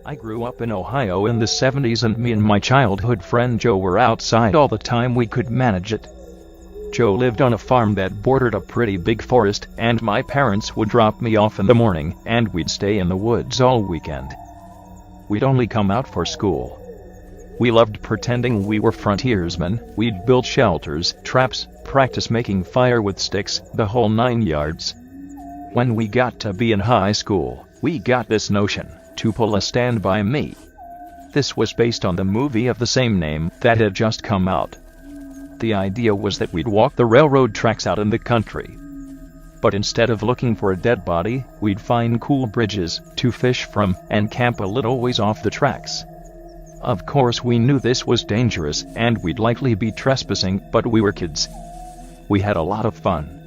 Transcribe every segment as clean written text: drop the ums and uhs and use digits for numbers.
I grew up in Ohio in the 70s, and me and my childhood friend Joe were outside all the time we could manage it. Joe lived on a farm that bordered a pretty big forest, and my parents would drop me off in the morning, and we'd stay in the woods all weekend. We'd only come out for school. We loved pretending we were frontiersmen. We'd build shelters, traps, practice making fire with sticks, the whole 9 yards. When we got to be in high school, we got this notion to pull a Stand By Me. This was based on the movie of the same name that had just come out. The idea was that we'd walk the railroad tracks out in the country. But instead of looking for a dead body, we'd find cool bridges to fish from and camp a little ways off the tracks. Of course, we knew this was dangerous and we'd likely be trespassing, but we were kids. We had a lot of fun.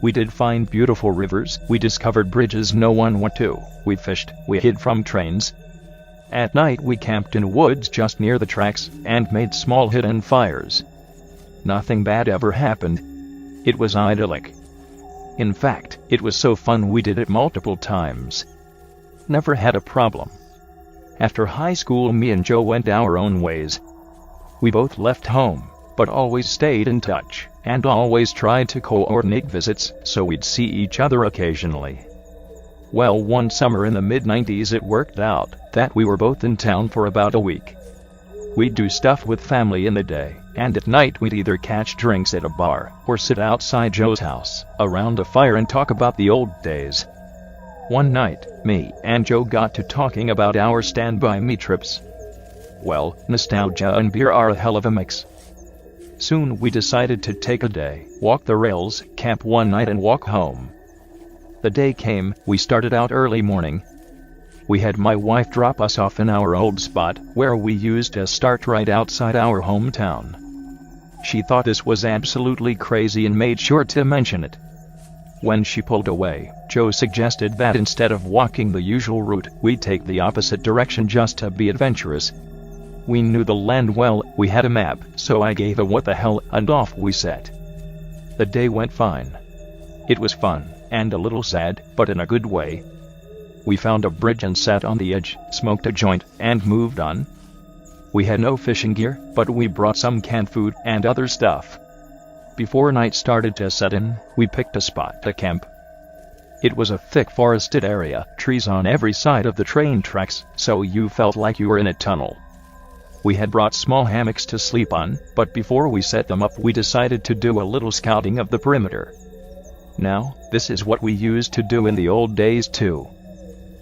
We did find beautiful rivers, we discovered bridges no one went to, we fished, we hid from trains. At night we camped in woods just near the tracks and made small hidden fires. Nothing bad ever happened. It was idyllic. In fact, it was so fun we did it multiple times. Never had a problem. After high school, me and Joe went our own ways. We both left home, but always stayed in touch, and always tried to coordinate visits so we'd see each other occasionally. Well, one summer in the mid-90s it worked out that we were both in town for about a week. We'd do stuff with family in the day, and at night we'd either catch drinks at a bar or sit outside Joe's house around a fire and talk about the old days. One night, me and Joe got to talking about our Stand By Me trips. Well, nostalgia and beer are a hell of a mix. Soon we decided to take a day, walk the rails, camp one night and walk home. The day came, we started out early morning. We had my wife drop us off in our old spot, where we used to start right outside our hometown. She thought this was absolutely crazy and made sure to mention it. When she pulled away, Joe suggested that instead of walking the usual route, we take the opposite direction just to be adventurous. We knew the land well, we had a map, so I gave a what the hell, and off we set. The day went fine. It was fun, and a little sad, but in a good way. We found a bridge and sat on the edge, smoked a joint, and moved on. We had no fishing gear, but we brought some canned food and other stuff. Before night started to set in, we picked a spot to camp. It was a thick forested area, trees on every side of the train tracks, so you felt like you were in a tunnel. We had brought small hammocks to sleep on, but before we set them up we decided to do a little scouting of the perimeter. Now, this is what we used to do in the old days too.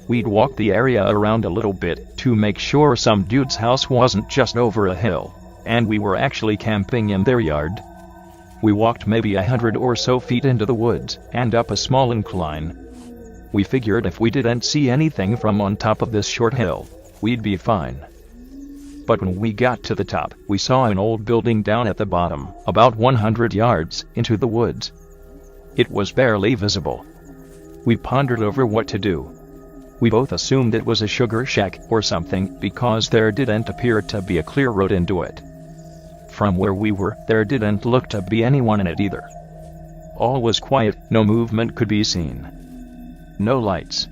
We'd walk the area around a little bit to make sure some dude's house wasn't just over a hill, and we were actually camping in their yard. We walked maybe 100 or so feet into the woods, and up a small incline. We figured if we didn't see anything from on top of this short hill, we'd be fine. But when we got to the top, we saw an old building down at the bottom, about 100 yards into the woods. It was barely visible. We pondered over what to do. We both assumed it was a sugar shack or something because there didn't appear to be a clear road into it. From where we were, there didn't look to be anyone in it either. All was quiet, no movement could be seen. No lights.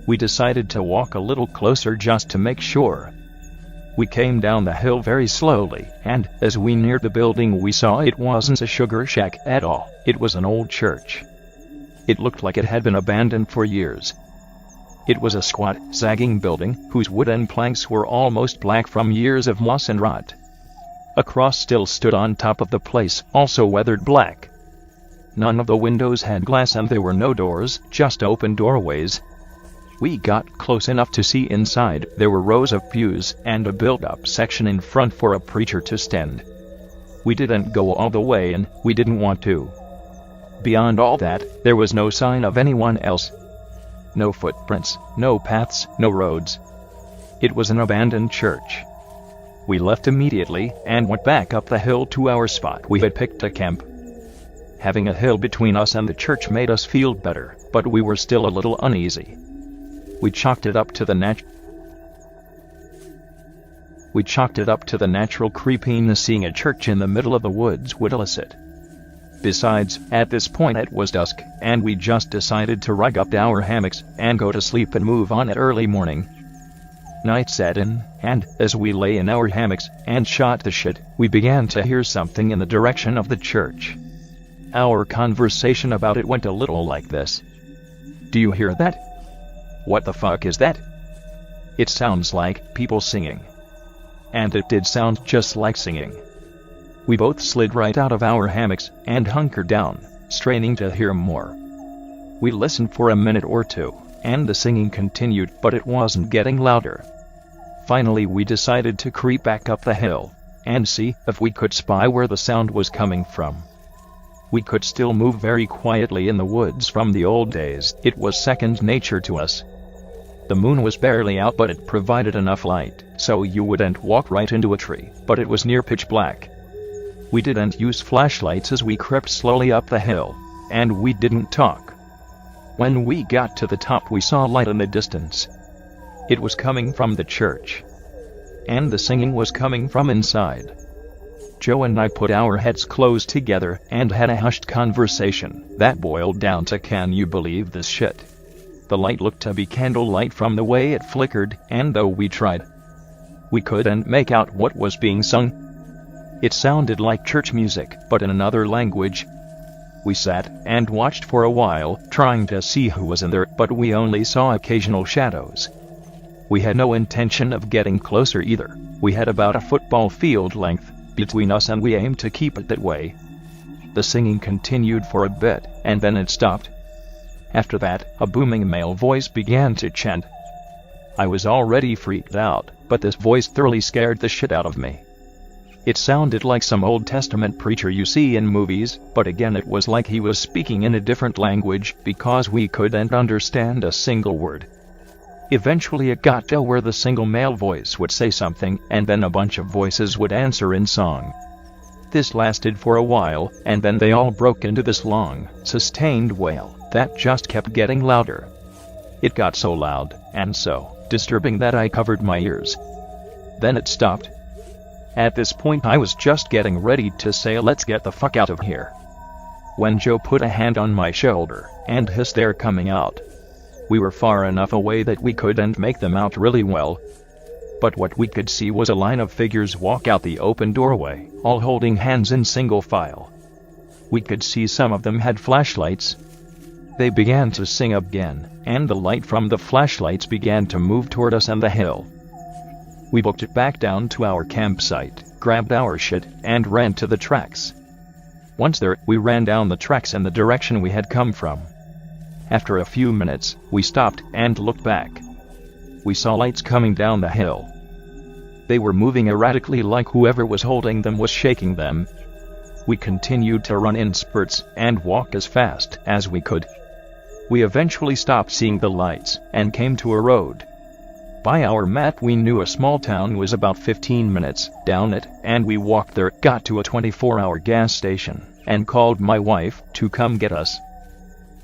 We decided to walk a little closer just to make sure. We came down the hill very slowly, and as we neared the building we saw it wasn't a sugar shack at all, it was an old church. It looked like it had been abandoned for years. It was a squat, sagging building, whose wooden planks were almost black from years of moss and rot. A cross still stood on top of the place, also weathered black. None of the windows had glass and there were no doors, just open doorways. We got close enough to see inside. There were rows of pews and a built-up section in front for a preacher to stand. We didn't go all the way in, we didn't want to. Beyond all that, there was no sign of anyone else. No footprints, no paths, no roads. It was an abandoned church. We left immediately and went back up the hill to our spot we had picked to camp. Having a hill between us and the church made us feel better, but we were still a little uneasy. We chalked it up to the natural creepiness seeing a church in the middle of the woods would elicit. Besides, at this point it was dusk, and we just decided to rig up our hammocks and go to sleep and move on at early morning. Night set in, and, as we lay in our hammocks and shot the shit, we began to hear something in the direction of the church. Our conversation about it went a little like this. "Do you hear that? What the fuck is that? It sounds like people singing." And it did sound just like singing. We both slid right out of our hammocks and hunkered down, straining to hear more. We listened for a minute or two, and the singing continued, but it wasn't getting louder. Finally, we decided to creep back up the hill and see if we could spy where the sound was coming from. We could still move very quietly in the woods from the old days. It was second nature to us. The moon was barely out, but it provided enough light so you wouldn't walk right into a tree, but it was near pitch black. We didn't use flashlights as we crept slowly up the hill, and we didn't talk. When we got to the top, we saw light in the distance. It was coming from the church, and the singing was coming from inside. Joe and I put our heads close together and had a hushed conversation that boiled down to, "Can you believe this shit?" The light looked to be candlelight from the way it flickered, and though we tried, we couldn't make out what was being sung. It sounded like church music, but in another language. We sat and watched for a while, trying to see who was in there, but we only saw occasional shadows. We had no intention of getting closer either. We had about a football field length between us, and we aimed to keep it that way. The singing continued for a bit, and then it stopped. After that, a booming male voice began to chant. I was already freaked out, but this voice thoroughly scared the shit out of me. It sounded like some Old Testament preacher you see in movies, but again it was like he was speaking in a different language because we couldn't understand a single word. Eventually it got to where the single male voice would say something, and then a bunch of voices would answer in song. This lasted for a while, and then they all broke into this long, sustained wail that just kept getting louder. It got so loud and so disturbing that I covered my ears. Then it stopped. At this point I was just getting ready to say, "Let's get the fuck out of here," when Joe put a hand on my shoulder and hissed, "They're coming out." We were far enough away that we couldn't make them out really well, but what we could see was a line of figures walk out the open doorway, all holding hands in single file. We could see some of them had flashlights. They began to sing again, and the light from the flashlights began to move toward us and the hill. We booked it back down to our campsite, grabbed our shit, and ran to the tracks. Once there, we ran down the tracks in the direction we had come from. After a few minutes, we stopped and looked back. We saw lights coming down the hill. They were moving erratically, like whoever was holding them was shaking them. We continued to run in spurts and walk as fast as we could. We eventually stopped seeing the lights and came to a road. By our map we knew a small town was about 15 minutes down it, and we walked there, got to a 24-hour gas station, and called my wife to come get us.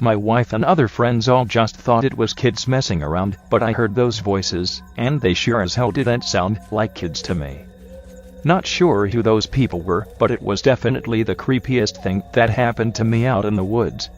My wife and other friends all just thought it was kids messing around, but I heard those voices, and they sure as hell didn't sound like kids to me. Not sure who those people were, but it was definitely the creepiest thing that happened to me out in the woods.